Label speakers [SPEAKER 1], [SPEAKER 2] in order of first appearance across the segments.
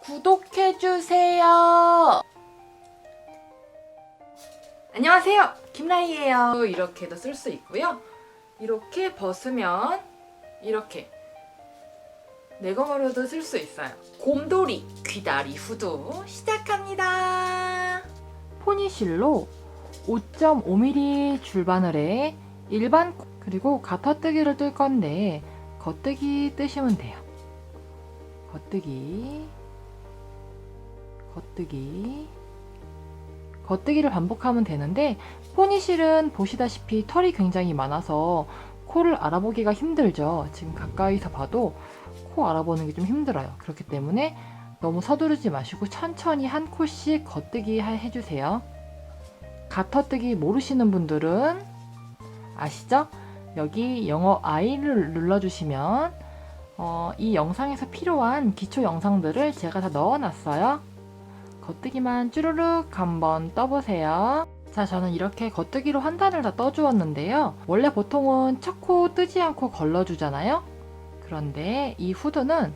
[SPEAKER 1] 구독해주세요. 안녕하세요, 김라희예요. 이렇게도 쓸 수 있고요. 이렇게 벗으면 이렇게 내검으로도 쓸 수 있어요. 곰돌이 귀다리 후드 시작합니다. 포니실로 5.5mm 줄바늘에 일반 그리고 가터뜨기를 뜰 건데 겉뜨기 뜨시면 돼요. 겉뜨기를 반복하면 되는데, 포니실은 보시다시피 털이 굉장히 많아서 코를 알아보기가 힘들죠. 지금 가까이서 봐도 코 알아보는 게 좀 힘들어요. 그렇기 때문에 너무 서두르지 마시고 천천히 한 코씩 겉뜨기 해주세요. 가터뜨기 모르시는 분들은 아시죠? 여기 영어 I를 눌러주시면 이 영상에서 필요한 기초 영상들을 제가 다 넣어놨어요. 겉뜨기만 쭈루룩 한번 떠보세요. 자, 저는 이렇게 겉뜨기로 한 단을 다 떠주었는데요. 원래 보통은 첫 코 뜨지 않고 걸러주잖아요. 그런데 이 후드는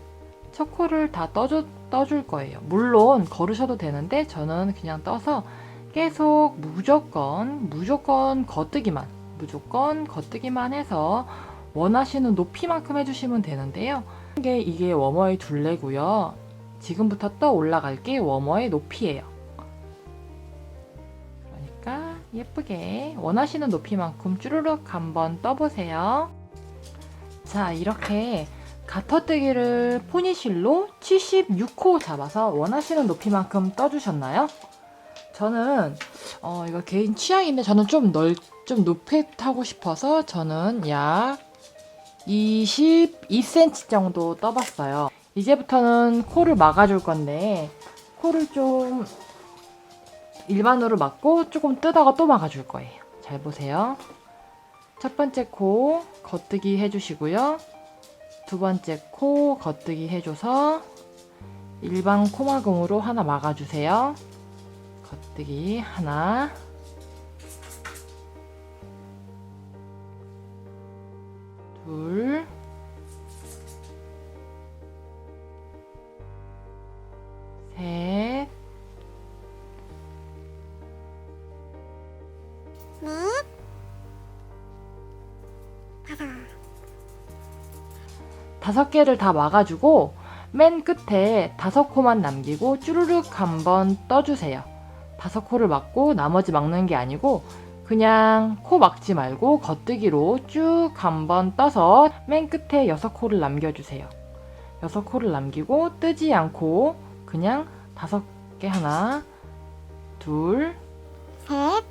[SPEAKER 1] 첫 코를 다 떠줄 거예요. 물론 걸으셔도 되는데 저는 그냥 떠서 계속 무조건 겉뜨기만 해서 원하시는 높이만큼 해주시면 되는데요. 이게 워머의 둘레고요. 지금부터 떠 올라갈 게 워머의 높이예요. 그러니까 예쁘게 원하시는 높이만큼 쭈르륵 한번 떠보세요. 자, 이렇게 가터뜨기를 포니실로 76호 잡아서 원하시는 높이만큼 떠주셨나요? 저는 이거 개인 취향인데 저는 좀 높게 타고 싶어서 저는 약 22cm 정도 떠봤어요. 이제부터는 코를 막아줄 건데 코를 좀 일반으로 막고 조금 뜨다가 또 막아줄 거예요. 잘 보세요. 첫 번째 코 겉뜨기 해주시고요. 두 번째 코 겉뜨기 해줘서 일반 코막음으로 하나 막아주세요. 겉뜨기 하나, 둘, 셋,
[SPEAKER 2] 넷,
[SPEAKER 1] 다섯 개를 다 막아주고 맨 끝에 5코만 남기고 쭈루룩 한번 떠주세요. 5코를 막고 나머지 막는 게 아니고 그냥 코 막지 말고 겉뜨기로 쭉 한번 떠서 맨 끝에 6코를 남겨주세요. 6코를 남기고 뜨지 않고 그냥 5개 하나, 둘,
[SPEAKER 2] 셋,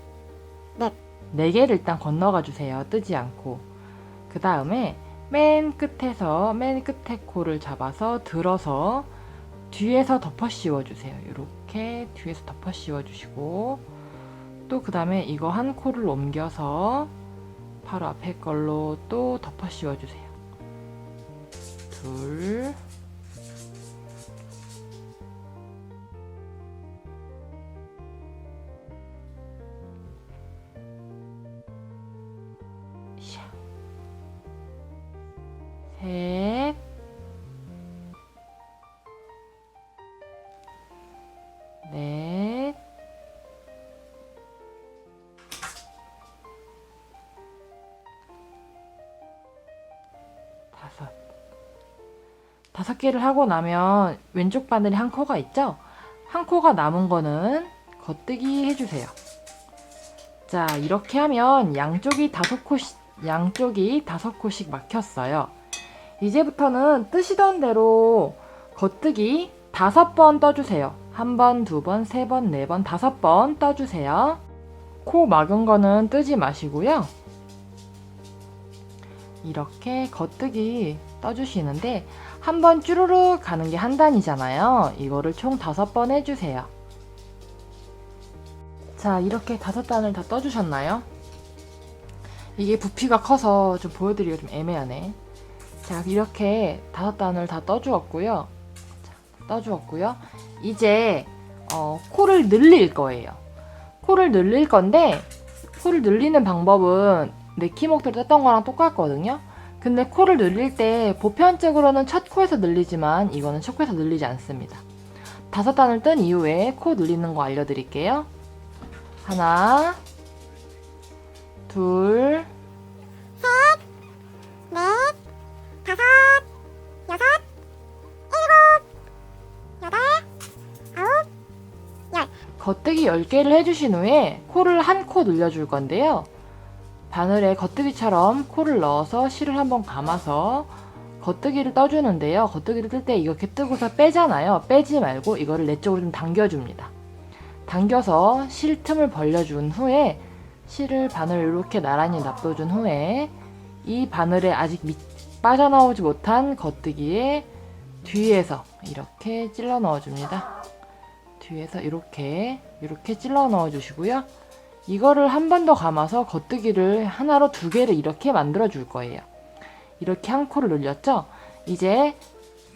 [SPEAKER 1] 4개를 일단 건너가 주세요. 뜨지 않고. 그 다음에 맨 끝에 코를 잡아서 들어서 뒤에서 덮어 씌워주세요. 이렇게 뒤에서 덮어 씌워주시고 또 그 다음에 이거 한 코를 옮겨서 바로 앞에 걸로 또 덮어 씌워주세요. 둘, 셋, 넷, 다섯 개를 하고 나면 왼쪽 바늘에 한 코가 있죠? 한 코가 남은 거는 겉뜨기 해주세요. 자, 이렇게 하면 양쪽이 5코씩 막혔어요. 이제부터는 뜨시던 대로 겉뜨기 5번 떠주세요. 1번, 2번, 3번, 4번, 5번 떠주세요. 코 막은 거는 뜨지 마시고요. 이렇게 겉뜨기 떠주시는데 한 번 쭈루룩 가는 게 한 단이잖아요. 이거를 총 5번 해주세요. 자, 이렇게 5단을 다 떠주셨나요? 이게 부피가 커서 좀 보여드리기가 좀 애매하네. 자, 이렇게 5단을 다 떠주었고요. 이제 코를 늘릴 거예요. 코를 늘릴 건데 코를 늘리는 방법은 네키목대로 떴던 거랑 똑같거든요. 근데 코를 늘릴 때 보편적으로는 첫 코에서 늘리지만 이거는 첫 코에서 늘리지 않습니다. 5단을 뜬 이후에 코 늘리는 거 알려드릴게요. 하나, 둘,
[SPEAKER 2] 셋, 넷, 다섯, 여섯, 일곱, 여덟, 아홉, 열.
[SPEAKER 1] 겉뜨기 10개를 해주신 후에 코를 한 코 늘려줄 건데요. 바늘에 겉뜨기처럼 코를 넣어서 실을 한번 감아서 겉뜨기를 떠주는데요. 겉뜨기를 뜰 때 이렇게 뜨고서 빼잖아요. 빼지 말고 이거를 내 쪽으로 좀 당겨줍니다. 당겨서 실 틈을 벌려준 후에 실을 바늘 이렇게 나란히 놔둬준 후에 이 바늘에 아직 빠져나오지 못한 겉뜨기에 뒤에서 이렇게 찔러 넣어줍니다. 뒤에서 이렇게 찔러 넣어주시고요. 이거를 한 번 더 감아서 겉뜨기를 하나로 2개를 이렇게 만들어 줄 거예요. 이렇게 한 코를 늘렸죠? 이제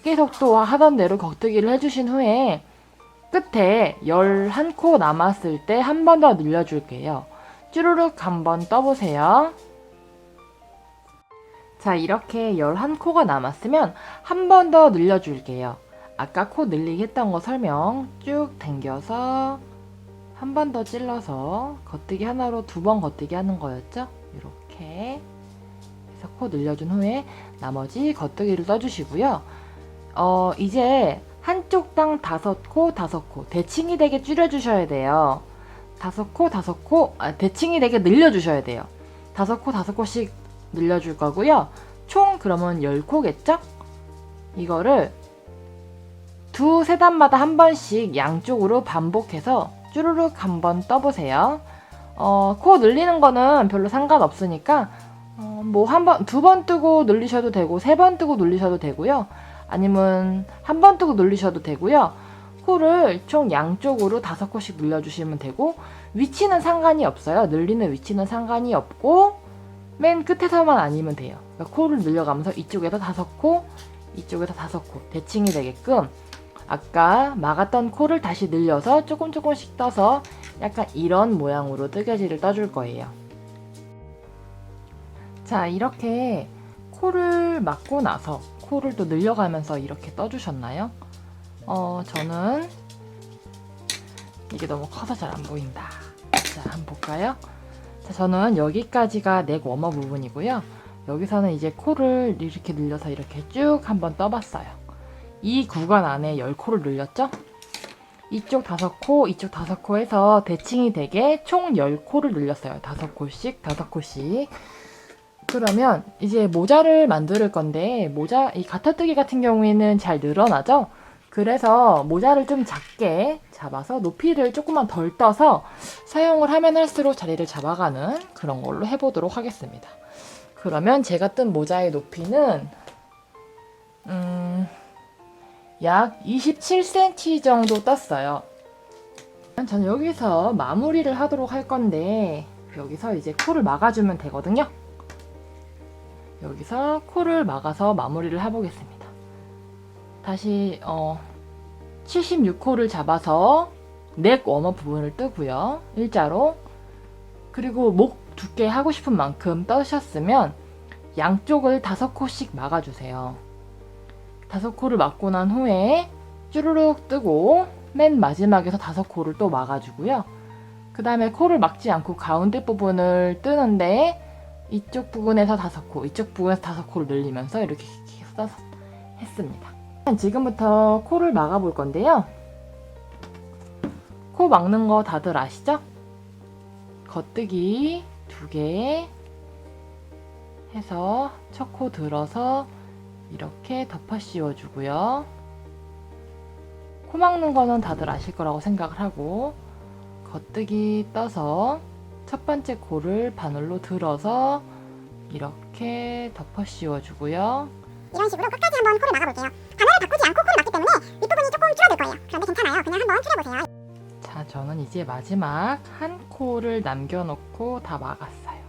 [SPEAKER 1] 계속 또 하던 대로 겉뜨기를 해주신 후에 끝에 11코 남았을 때 한 번 더 늘려줄게요. 쭈루룩 한번 떠보세요. 자, 이렇게 11코가 남았으면 한 번 더 늘려줄게요. 아까 코 늘리기 했던 거 설명 쭉 당겨서 한 번 더 찔러서 겉뜨기 하나로 2번 겉뜨기 하는 거였죠? 이렇게 해서 코 늘려준 후에 나머지 겉뜨기를 떠주시고요. 이제 한쪽당 5코, 5코 대칭이 되게 줄여주셔야 돼요. 5코, 5코 대칭이 되게 늘려주셔야 돼요. 5코, 5코씩 늘려줄 거고요. 총 그러면 10코겠죠? 이거를 2-3단마다 한 번씩 양쪽으로 반복해서 쭈루룩 한번 떠보세요. 코 늘리는 거는 별로 상관없으니까 뭐 2번 뜨고 늘리셔도 되고 3번 뜨고 늘리셔도 되고요. 아니면 한 번 뜨고 늘리셔도 되고요. 코를 총 양쪽으로 5코씩 늘려주시면 되고 위치는 상관이 없어요. 늘리는 위치는 상관이 없고 맨 끝에서만 아니면 돼요. 그러니까 코를 늘려가면서 이쪽에서 5코, 이쪽에서 5코 대칭이 되게끔 아까 막았던 코를 다시 늘려서 조금씩 떠서 약간 이런 모양으로 뜨개질을 떠줄 거예요. 자, 이렇게 코를 막고 나서 코를 또 늘려가면서 이렇게 떠주셨나요? 저는 이게 너무 커서 잘 안 보인다. 자, 한번 볼까요? 자, 저는 여기까지가 넥 워머 부분이고요. 여기서는 이제 코를 이렇게 늘려서 이렇게 쭉 한번 떠봤어요. 이 구간 안에 10코를 늘렸죠? 이쪽 5코, 이쪽 5코 해서 대칭이 되게 총 10코를 늘렸어요. 5코씩, 5코씩. 그러면 이제 모자를 만들 건데 이 가타뜨기 같은 경우에는 잘 늘어나죠? 그래서 모자를 좀 작게 잡아서 높이를 조금만 덜 떠서 사용을 하면 할수록 자리를 잡아가는 그런 걸로 해보도록 하겠습니다. 그러면 제가 뜬 모자의 높이는 약 27cm 정도 떴어요. 저는 여기서 마무리를 하도록 할 건데 여기서 이제 코를 막아주면 되거든요. 여기서 코를 막아서 마무리를 해보겠습니다. 다시 76코를 잡아서 넥 워머 부분을 뜨고요. 일자로. 그리고 목 두께 하고 싶은 만큼 떠셨으면 양쪽을 5코씩 막아주세요. 5코를 막고 난 후에 쭈루룩 뜨고 맨 마지막에서 5코를 또 막아주고요. 그 다음에 코를 막지 않고 가운데 부분을 뜨는데 이쪽 부분에서 5코, 이쪽 부분에서 5코를 늘리면서 이렇게 써서 했습니다. 지금부터 코를 막아볼 건데요. 코 막는 거 다들 아시죠? 겉뜨기 2개 해서 첫 코 들어서 이렇게 덮어 씌워주고요. 코 막는 거는 다들 아실 거라고 생각을 하고 겉뜨기 떠서 첫 번째 코를 바늘로 들어서 이렇게 덮어 씌워주고요.
[SPEAKER 2] 이런 식으로 끝까지 한번 코를 막아볼게요. 바늘을 바꾸지 않고 코를 막기 때문에 윗부분이 조금 줄어들 거예요. 그런데 괜찮아요. 그냥 한번 줄여보세요.
[SPEAKER 1] 자, 저는 이제 마지막 한 코를 남겨놓고 다 막았어요.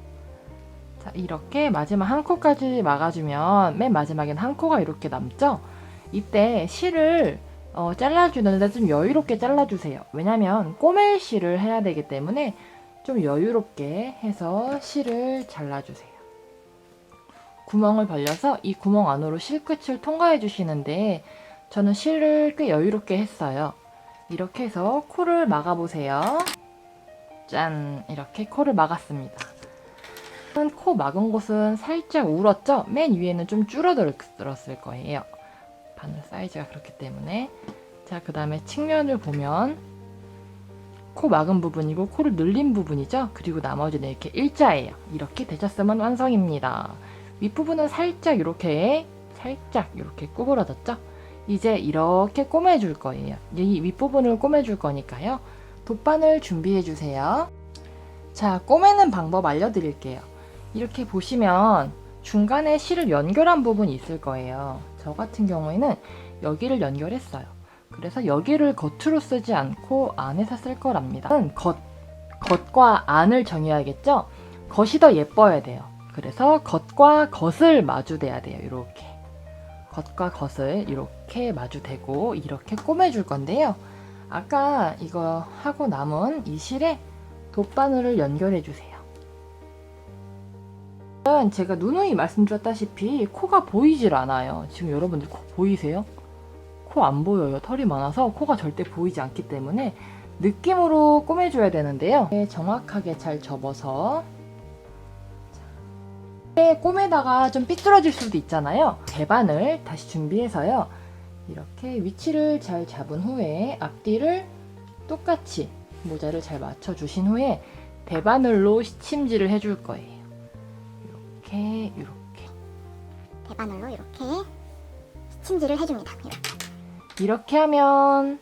[SPEAKER 1] 자, 이렇게 마지막 한 코까지 막아주면 맨 마지막엔 한 코가 이렇게 남죠? 이때 실을 잘라주는데 좀 여유롭게 잘라주세요. 왜냐면 꼬멜 실을 해야 되기 때문에 좀 여유롭게 해서 실을 잘라주세요. 구멍을 벌려서 이 구멍 안으로 실끝을 통과해 주시는데 저는 실을 꽤 여유롭게 했어요. 이렇게 해서 코를 막아보세요. 짠! 이렇게 코를 막았습니다. 코 막은 곳은 살짝 울었죠? 맨 위에는 좀 줄어들었을 거예요. 바늘 사이즈가 그렇기 때문에. 자, 그 다음에 측면을 보면 코 막은 부분이고 코를 늘린 부분이죠? 그리고 나머지는 이렇게 일자예요. 이렇게 되셨으면 완성입니다. 윗부분은 살짝 이렇게 구부러졌죠? 이제 이렇게 꼬매줄 거예요. 이 윗부분을 꼬매줄 거니까요. 돗바늘 준비해주세요. 자, 꼬매는 방법 알려드릴게요. 이렇게 보시면 중간에 실을 연결한 부분이 있을 거예요. 저 같은 경우에는 여기를 연결했어요. 그래서 여기를 겉으로 쓰지 않고 안에서 쓸 거랍니다. 겉과 안을 정해야겠죠? 겉이 더 예뻐야 돼요. 그래서 겉과 겉을 마주대야 돼요. 이렇게. 겉과 겉을 이렇게 마주대고 이렇게 꼬매줄 건데요. 아까 이거 하고 남은 이 실에 돗바늘을 연결해 주세요. 제가 누누이 말씀드렸다시피 코가 보이질 않아요. 지금 여러분들 코 보이세요? 코 안 보여요. 털이 많아서 코가 절대 보이지 않기 때문에 느낌으로 꼬매줘야 되는데요. 정확하게 잘 접어서 꼬매다가 좀 삐뚤어질 수도 있잖아요. 대바늘 다시 준비해서요. 이렇게 위치를 잘 잡은 후에 앞뒤를 똑같이 모자를 잘 맞춰주신 후에 대바늘로 시침질을 해줄 거예요. 이렇게
[SPEAKER 2] 대바늘로 이렇게 시침질을 해줍니다.
[SPEAKER 1] 이렇게 하면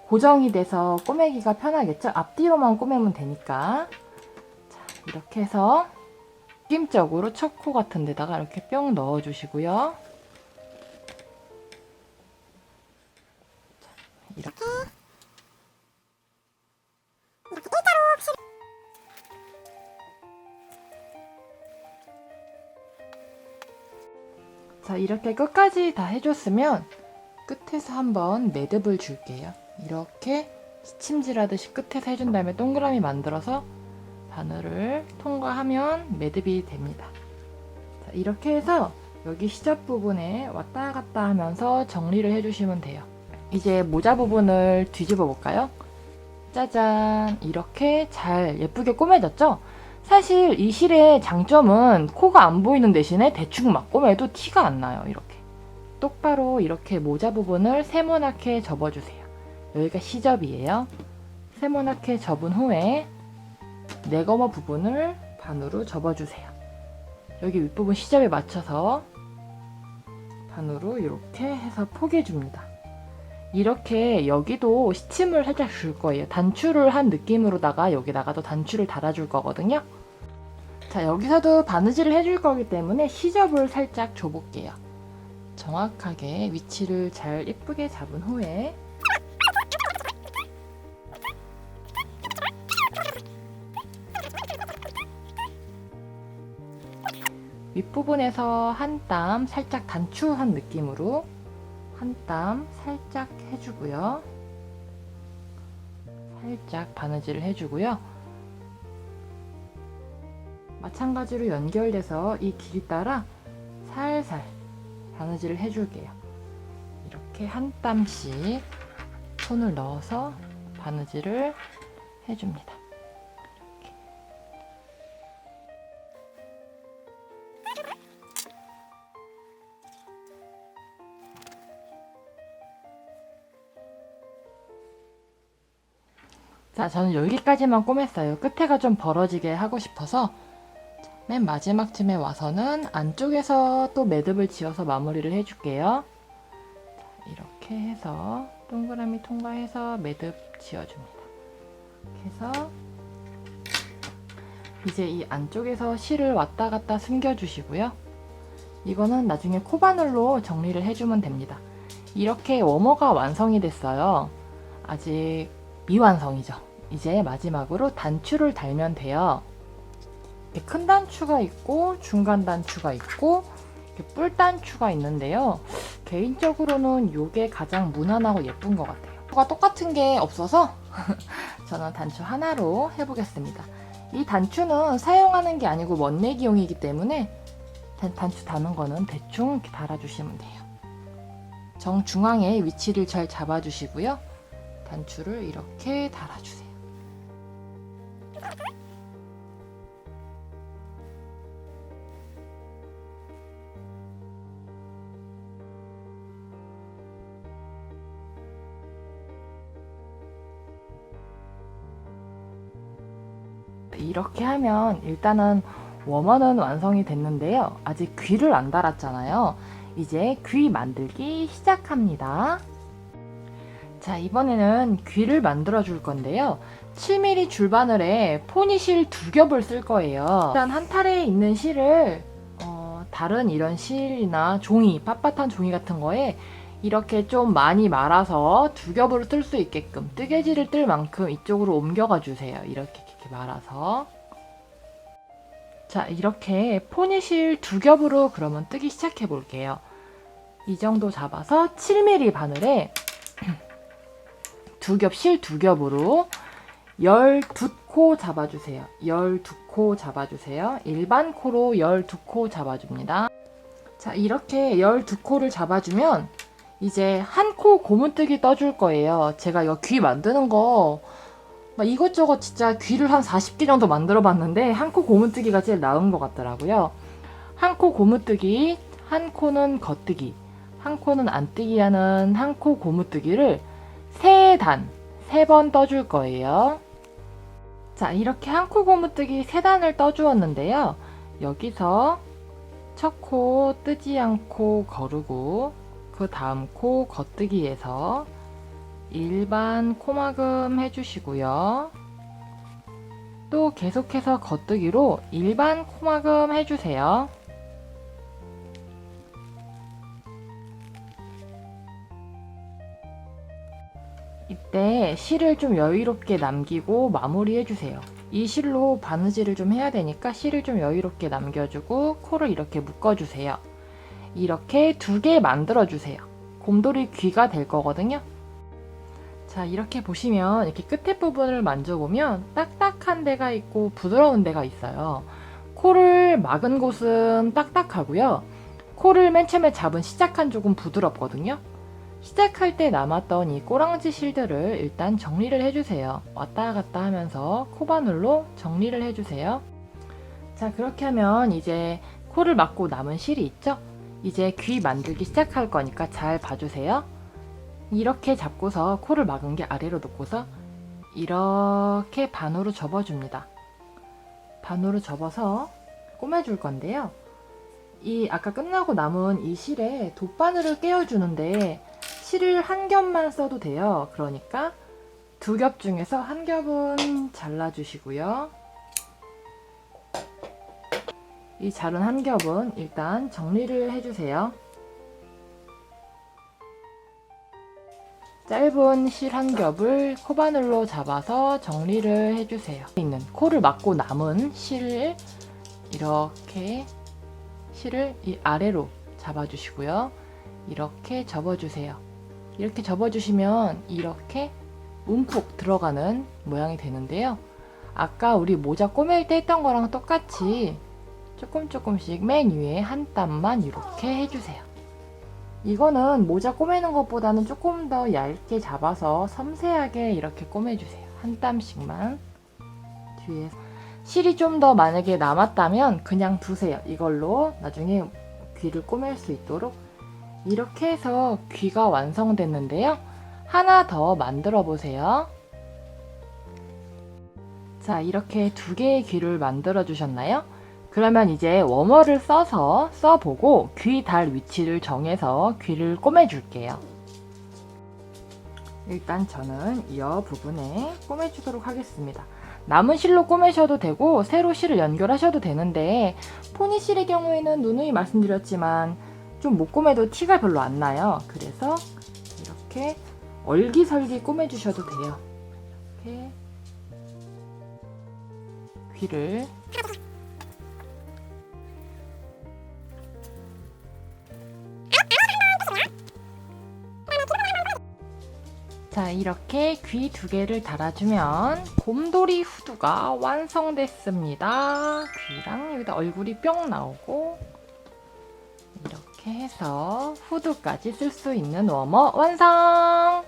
[SPEAKER 1] 고정이 돼서 꼬매기가 편하겠죠? 앞뒤로만 꼬매면 되니까. 자, 이렇게 해서 느낌적으로 첫 코 같은 데다가 이렇게 뿅 넣어주시고요. 이렇게 자, 이렇게 끝까지 다 해줬으면 끝에서 한번 매듭을 줄게요. 이렇게 시침질하듯이 끝에서 해준 다음에 동그라미 만들어서 바늘을 통과하면 매듭이 됩니다. 자, 이렇게 해서 여기 시접 부분에 왔다 갔다 하면서 정리를 해주시면 돼요. 이제 모자 부분을 뒤집어 볼까요? 짜잔! 이렇게 잘 예쁘게 꼬매졌죠? 사실 이 실의 장점은 코가 안 보이는 대신에 대충 막 꼬매도 티가 안 나요. 이렇게 똑바로 이렇게 모자 부분을 세모나게 접어주세요. 여기가 시접이에요. 세모나게 접은 후에 내거머 부분을 반으로 접어주세요. 여기 윗부분 시접에 맞춰서 반으로 이렇게 해서 포개줍니다. 이렇게 여기도 시침을 살짝 줄 거예요. 단추를 한 느낌으로다가 여기다가도 단추를 달아줄 거거든요. 자, 여기서도 바느질을 해줄 거기 때문에 시접을 살짝 줘볼게요. 정확하게 위치를 잘 예쁘게 잡은 후에 윗부분에서 한 땀 살짝 단추한 느낌으로 한 땀 살짝 해주고요. 살짝 바느질을 해주고요. 마찬가지로 연결돼서 이 길 따라 살살 바느질을 해줄게요. 이렇게 한 땀씩 손을 넣어서 바느질을 해줍니다. 자, 저는 여기까지만 꼬맸어요. 끝에가 좀 벌어지게 하고 싶어서 맨 마지막 쯤에 와서는 안쪽에서 또 매듭을 지어서 마무리를 해줄게요. 자, 이렇게 해서 동그라미 통과해서 매듭 지어줍니다. 이렇게 해서 이제 이 안쪽에서 실을 왔다 갔다 숨겨주시고요. 이거는 나중에 코바늘로 정리를 해주면 됩니다. 이렇게 워머가 완성이 됐어요. 아직 미완성이죠. 이제 마지막으로 단추를 달면 돼요. 큰 단추가 있고 중간 단추가 있고 뿔 단추가 있는데요. 개인적으로는 이게 가장 무난하고 예쁜 것 같아요. 단추가 똑같은 게 없어서 저는 단추 하나로 해보겠습니다. 이 단추는 사용하는 게 아니고 멋내기용이기 때문에 단추 다는 거는 대충 이렇게 달아주시면 돼요. 정중앙에 위치를 잘 잡아주시고요. 단추를 이렇게 달아주세요. 이렇게 하면 일단은 워머는 완성이 됐는데요. 아직 귀를 안 달았잖아요. 이제 귀 만들기 시작합니다. 자, 이번에는 귀를 만들어 줄 건데요. 7mm 줄바늘에 포니실 2겹을 쓸 거예요. 일단 한 탈에 있는 실을 다른 이런 실이나 종이, 빳빳한 종이 같은 거에 이렇게 좀 많이 말아서 2겹으로 뜰 수 있게끔 뜨개질을 뜰 만큼 이쪽으로 옮겨가 주세요. 이렇게 말아서. 자, 이렇게 포니실 2겹으로 그러면 뜨기 시작해 볼게요. 이 정도 잡아서 7mm 바늘에 2겹, 실 2겹으로 12코 잡아주세요. 12코 잡아주세요. 일반 코로 12코 잡아줍니다. 자, 이렇게 12코를 잡아주면 이제 한 코 고무뜨기 떠줄 거예요. 제가 이거 귀 만드는 거 막 이것저것 진짜 귀를 한 40개 정도 만들어 봤는데 한 코 고무뜨기가 제일 나은 것 같더라고요. 한 코 고무뜨기, 한 코는 겉뜨기, 한 코는 안뜨기 하는 한 코 고무뜨기를 3번 떠줄 거예요. 자, 이렇게 한 코 고무뜨기 3단을 떠주었는데요. 여기서 첫 코 뜨지 않고 거르고 그 다음 코 겉뜨기에서 일반 코막음 해주시고요. 또 계속해서 겉뜨기로 일반 코막음 해주세요. 이때 실을 좀 여유롭게 남기고 마무리 해주세요. 이 실로 바느질을 좀 해야 되니까 실을 좀 여유롭게 남겨주고 코를 이렇게 묶어주세요. 이렇게 2개 만들어주세요. 곰돌이 귀가 될 거거든요. 자, 이렇게 보시면 이렇게 끝에 부분을 만져보면 딱딱한 데가 있고 부드러운 데가 있어요. 코를 막은 곳은 딱딱하고요. 코를 맨 처음에 잡은 시작한 쪽은 부드럽거든요. 시작할 때 남았던 이 꼬랑지 실들을 일단 정리를 해주세요. 왔다 갔다 하면서 코바늘로 정리를 해주세요. 자, 그렇게 하면 이제 코를 막고 남은 실이 있죠? 이제 귀 만들기 시작할 거니까 잘 봐주세요. 이렇게 잡고서 코를 막은 게 아래로 놓고서 이렇게 반으로 접어줍니다. 반으로 접어서 꼬매줄 건데요. 이 아까 끝나고 남은 이 실에 돗바늘을 끼워주는데 실을 한 겹만 써도 돼요. 그러니까 2겹 중에서 한 겹은 잘라주시고요. 이 자른 한 겹은 일단 정리를 해주세요. 짧은 실 한 겹을 코바늘로 잡아서 정리를 해주세요. 있는 코를 막고 남은 실을 이렇게 실을 이 아래로 잡아주시고요. 이렇게 접어주세요. 이렇게 접어주시면 이렇게 움푹 들어가는 모양이 되는데요. 아까 우리 모자 꼬맬 때 했던 거랑 똑같이 조금씩 맨 위에 한 땀만 이렇게 해주세요. 이거는 모자 꼬매는 것보다는 조금 더 얇게 잡아서 섬세하게 이렇게 꼬매주세요. 한 땀씩만 뒤에서. 실이 좀 더 만약에 남았다면 그냥 두세요. 이걸로 나중에 귀를 꼬맬 수 있도록. 이렇게 해서 귀가 완성됐는데요. 하나 더 만들어 보세요. 자, 이렇게 2개의 귀를 만들어 주셨나요? 그러면 이제 워머를 써보고 귀 달 위치를 정해서 귀를 꼬매줄게요. 일단 저는 이 부분에 꼬매주도록 하겠습니다. 남은 실로 꼬매셔도 되고 새로 실을 연결하셔도 되는데 포니실의 경우에는 누누이 말씀드렸지만 좀 못 꼬매도 티가 별로 안 나요. 그래서 이렇게 얼기설기 꼬매주셔도 돼요. 이렇게 귀를 자, 이렇게 귀 2개를 달아주면 곰돌이 후드가 완성됐습니다. 귀랑 여기다 얼굴이 뿅 나오고 이렇게 해서 후드까지 쓸 수 있는 워머 완성!